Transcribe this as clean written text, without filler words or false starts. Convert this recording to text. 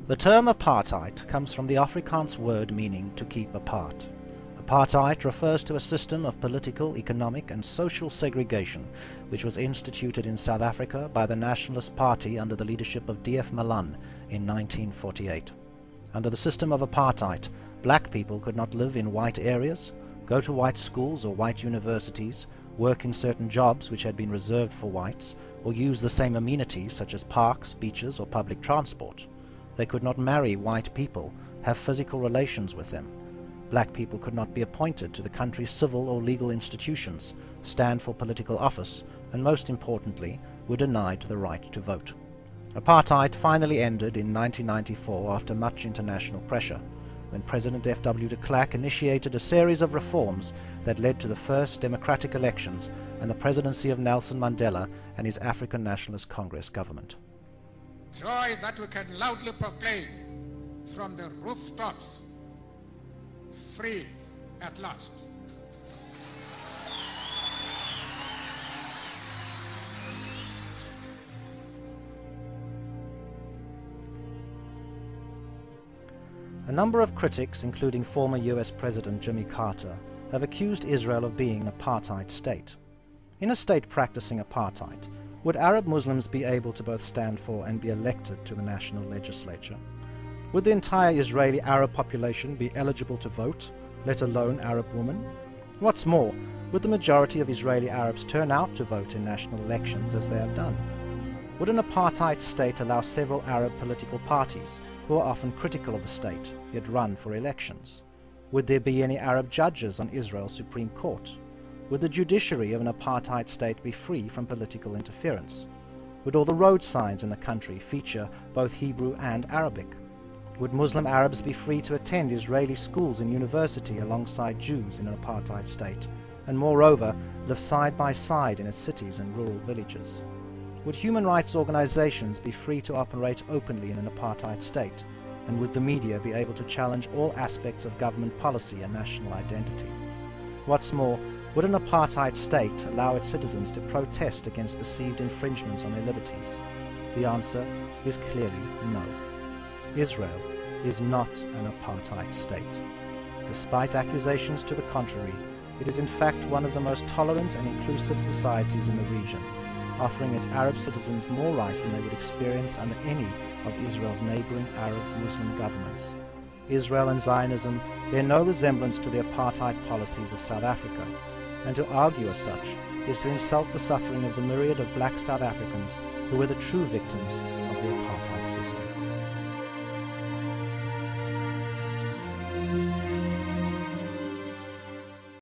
The term apartheid comes from the Afrikaans word meaning to keep apart. Apartheid refers to a system of political, economic and social segregation which was instituted in South Africa by the Nationalist Party under the leadership of D.F. Malan in 1948. Under the system of apartheid, black people could not live in white areas, go to white schools or white universities, work in certain jobs which had been reserved for whites, or use the same amenities such as parks, beaches or public transport. They could not marry white people, have physical relations with them. Black people could not be appointed to the country's civil or legal institutions, stand for political office, and most importantly, were denied the right to vote. Apartheid finally ended in 1994 after much international pressure, when President F.W. de Klerk initiated a series of reforms that led to the first democratic elections and the presidency of Nelson Mandela and his African Nationalist Congress government. Joy that we can loudly proclaim from the rooftops, free at last. A number of critics, including former US President Jimmy Carter, have accused Israel of being an apartheid state. In a state practicing apartheid, would Arab Muslims be able to both stand for and be elected to the national legislature? Would the entire Israeli Arab population be eligible to vote, let alone Arab women? What's more, would the majority of Israeli Arabs turn out to vote in national elections as they have done? Would an apartheid state allow several Arab political parties, who are often critical of the state, yet run for elections? Would there be any Arab judges on Israel's Supreme Court? Would the judiciary of an apartheid state be free from political interference? Would all the road signs in the country feature both Hebrew and Arabic? Would Muslim Arabs be free to attend Israeli schools and university alongside Jews in an apartheid state, and moreover live side by side in its cities and rural villages? Would human rights organizations be free to operate openly in an apartheid state, and would the media be able to challenge all aspects of government policy and national identity? What's more, would an apartheid state allow its citizens to protest against perceived infringements on their liberties? The answer is clearly no. Israel is not an apartheid state. Despite accusations to the contrary, it is in fact one of the most tolerant and inclusive societies in the region, offering its Arab citizens more rights than they would experience under any of Israel's neighboring Arab Muslim governments. Israel and Zionism bear no resemblance to the apartheid policies of South Africa, and to argue as such is to insult the suffering of the myriad of black South Africans who were the true victims of the apartheid system.